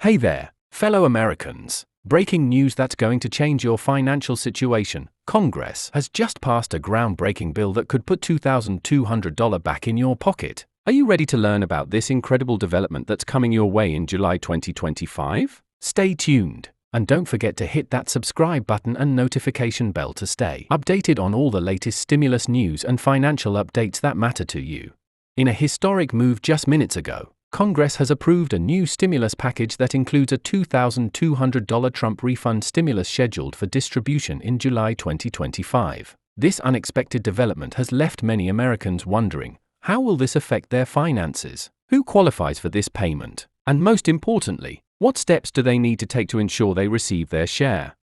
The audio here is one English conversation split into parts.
Hey there, fellow Americans. Breaking news that's going to change your financial situation. Congress has just passed a groundbreaking bill that could put $2,200 back in your pocket. Are you ready to learn about this incredible development that's coming your way in July 2025? Stay tuned. And don't forget to hit that subscribe button and notification bell to stay updated on all the latest stimulus news and financial updates that matter to you. In a historic move just minutes ago, Congress has approved a new stimulus package that includes a $2,200 Trump refund stimulus scheduled for distribution in July 2025. This unexpected development has left many Americans wondering, how will this affect their finances? Who qualifies for this payment? And most importantly, what steps do they need to take to ensure they receive their share?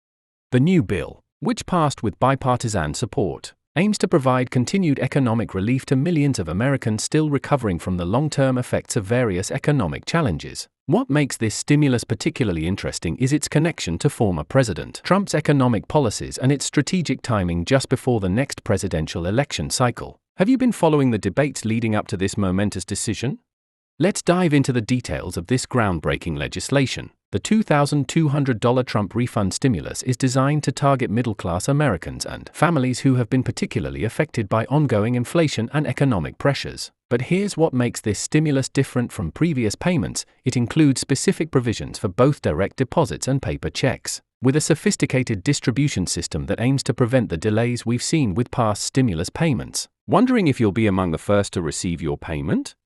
The new bill, which passed with bipartisan support, aims to provide continued economic relief to millions of Americans still recovering from the long-term effects of various economic challenges. What makes this stimulus particularly interesting is its connection to former President Trump's economic policies and its strategic timing just before the next presidential election cycle. Have you been following the debates leading up to this momentous decision? Let's dive into the details of this groundbreaking legislation. The $2,200 Trump refund stimulus is designed to target middle-class Americans and families who have been particularly affected by ongoing inflation and economic pressures. But here's what makes this stimulus different from previous payments: it includes specific provisions for both direct deposits and paper checks, with a sophisticated distribution system that aims to prevent the delays we've seen with past stimulus payments. Wondering if you'll be among the first to receive your payment?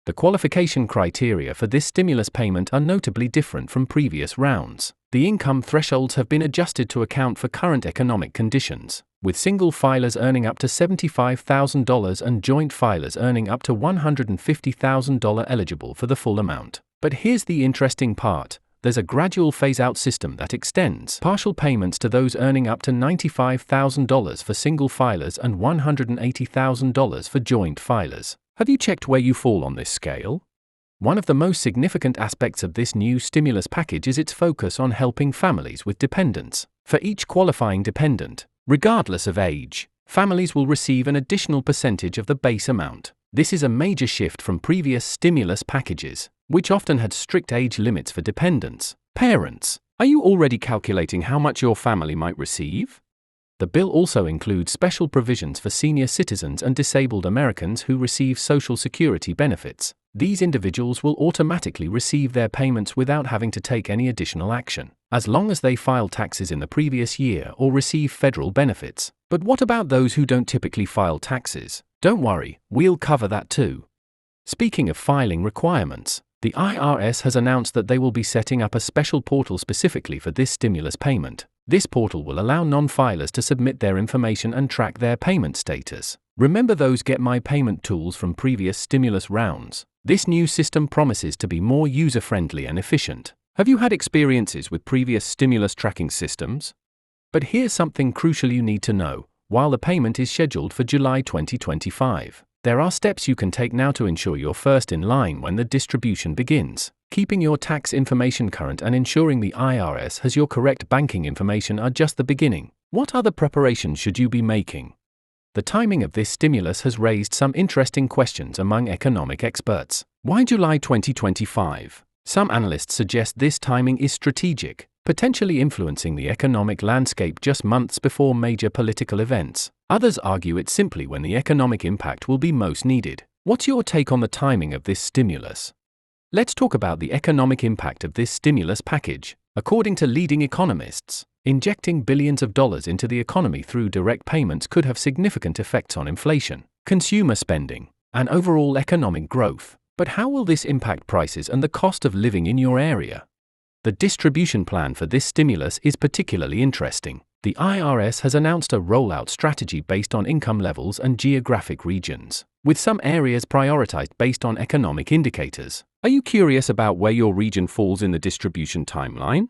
The qualification criteria for this stimulus payment are notably different from previous rounds. The income thresholds have been adjusted to account for current economic conditions, with single filers earning up to $75,000 and joint filers earning up to $150,000 eligible for the full amount. But here's the interesting part. There's a gradual phase-out system that extends partial payments to those earning up to $95,000 for single filers and $180,000 for joint filers. Have you checked where you fall on this scale? One of the most significant aspects of this new stimulus package is its focus on helping families with dependents. For each qualifying dependent, regardless of age, families will receive an additional percentage of the base amount. This is a major shift from previous stimulus packages, which often had strict age limits for dependents. Parents, are you already calculating how much your family might receive? The bill also includes special provisions for senior citizens and disabled Americans who receive Social Security benefits. These individuals will automatically receive their payments without having to take any additional action, as long as they file taxes in the previous year or receive federal benefits. But what about those who don't typically file taxes? Don't worry, we'll cover that too. Speaking of filing requirements, the IRS has announced that they will be setting up a special portal specifically for this stimulus payment. This portal will allow non-filers to submit their information and track their payment status. Remember those Get My Payment tools from previous stimulus rounds? This new system promises to be more user-friendly and efficient. Have you had experiences with previous stimulus tracking systems? But here's something crucial you need to know. While the payment is scheduled for July 2025, there are steps you can take now to ensure you're first in line when the distribution begins. Keeping your tax information current and ensuring the IRS has your correct banking information are just the beginning. What other preparations should you be making? The timing of this stimulus has raised some interesting questions among economic experts. Why July 2025? Some analysts suggest this timing is strategic, potentially influencing the economic landscape just months before major political events. Others argue it's simply when the economic impact will be most needed. What's your take on the timing of this stimulus? Let's talk about the economic impact of this stimulus package. According to leading economists, injecting billions of dollars into the economy through direct payments could have significant effects on inflation, consumer spending, and overall economic growth. But how will this impact prices and the cost of living in your area? The distribution plan for this stimulus is particularly interesting. The IRS has announced a rollout strategy based on income levels and geographic regions, with some areas prioritized based on economic indicators. Are you curious about where your region falls in the distribution timeline?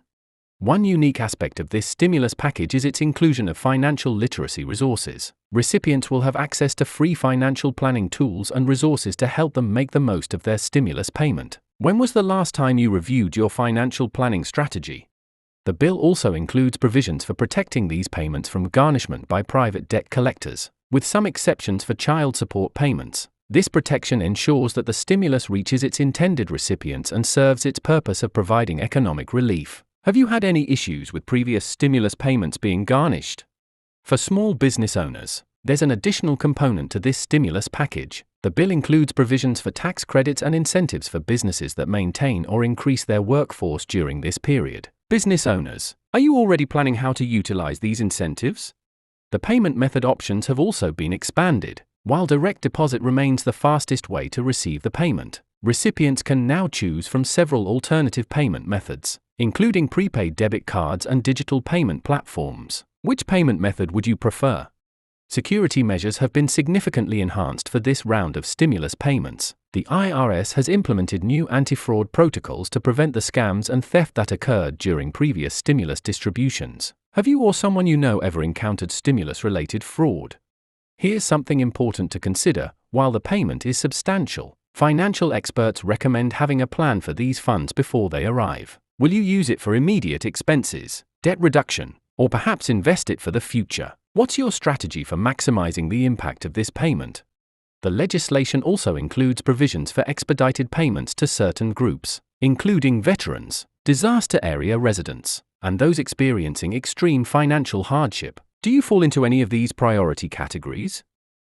One unique aspect of this stimulus package is its inclusion of financial literacy resources. Recipients will have access to free financial planning tools and resources to help them make the most of their stimulus payment. When was the last time you reviewed your financial planning strategy? The bill also includes provisions for protecting these payments from garnishment by private debt collectors, with some exceptions for child support payments. This protection ensures that the stimulus reaches its intended recipients and serves its purpose of providing economic relief. Have you had any issues with previous stimulus payments being garnished? For small business owners, there's an additional component to this stimulus package. The bill includes provisions for tax credits and incentives for businesses that maintain or increase their workforce during this period. Business owners, are you already planning how to utilize these incentives? The payment method options have also been expanded. While direct deposit remains the fastest way to receive the payment, recipients can now choose from several alternative payment methods, including prepaid debit cards and digital payment platforms. Which payment method would you prefer? Security measures have been significantly enhanced for this round of stimulus payments. The IRS has implemented new anti-fraud protocols to prevent the scams and theft that occurred during previous stimulus distributions. Have you or someone you know ever encountered stimulus-related fraud? Here's something important to consider. While the payment is substantial, financial experts recommend having a plan for these funds before they arrive. Will you use it for immediate expenses, debt reduction, or perhaps invest it for the future? What's your strategy for maximizing the impact of this payment? The legislation also includes provisions for expedited payments to certain groups, including veterans, disaster area residents, and those experiencing extreme financial hardship. Do you fall into any of these priority categories?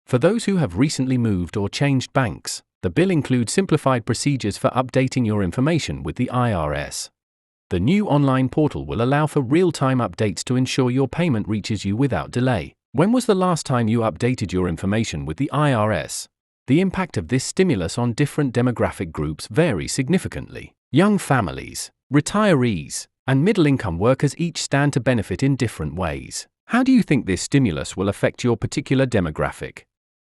For those who have recently moved or changed banks, the bill includes simplified procedures for updating your information with the IRS. The new online portal will allow for real-time updates to ensure your payment reaches you without delay. When was the last time you updated your information with the IRS? The impact of this stimulus on different demographic groups varies significantly. Young families, retirees, and middle-income workers each stand to benefit in different ways. How do you think this stimulus will affect your particular demographic?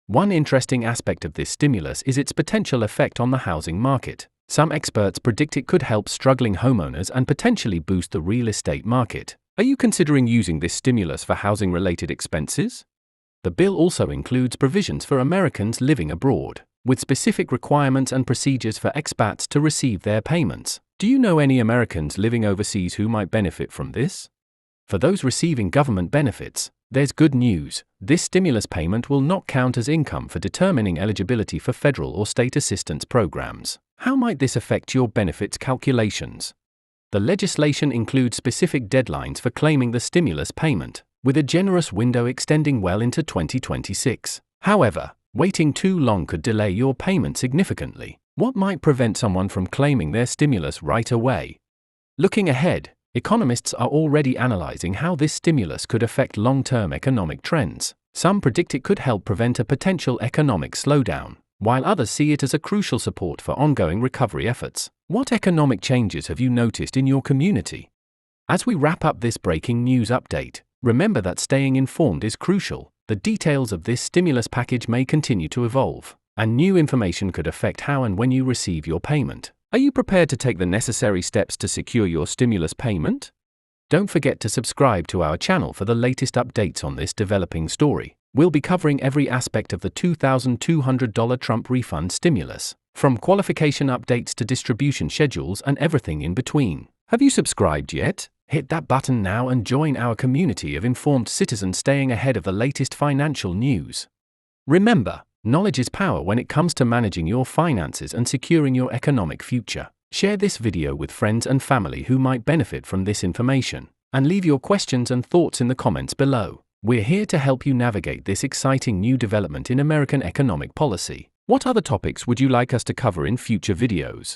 One interesting aspect of this stimulus is its potential effect on the housing market. Some experts predict it could help struggling homeowners and potentially boost the real estate market. Are you considering using this stimulus for housing-related expenses? The bill also includes provisions for Americans living abroad, with specific requirements and procedures for expats to receive their payments. Do you know any Americans living overseas who might benefit from this? For those receiving government benefits, there's good news. This stimulus payment will not count as income for determining eligibility for federal or state assistance programs. How might this affect your benefits calculations? The legislation includes specific deadlines for claiming the stimulus payment, with a generous window extending well into 2026. However, waiting too long could delay your payment significantly. What might prevent someone from claiming their stimulus right away? Looking ahead, economists are already analyzing how this stimulus could affect long-term economic trends. Some predict it could help prevent a potential economic slowdown, while others see it as a crucial support for ongoing recovery efforts. What economic changes have you noticed in your community? As we wrap up this breaking news update, remember that staying informed is crucial. The details of this stimulus package may continue to evolve, and new information could affect how and when you receive your payment. Are you prepared to take the necessary steps to secure your stimulus payment? Don't forget to subscribe to our channel for the latest updates on this developing story. We'll be covering every aspect of the $2,200 Trump refund stimulus, from qualification updates to distribution schedules and everything in between. Have you subscribed yet? Hit that button now and join our community of informed citizens staying ahead of the latest financial news. Remember, knowledge is power when it comes to managing your finances and securing your economic future. Share this video with friends and family who might benefit from this information, and leave your questions and thoughts in the comments below. We're here to help you navigate this exciting new development in American economic policy. What other topics would you like us to cover in future videos?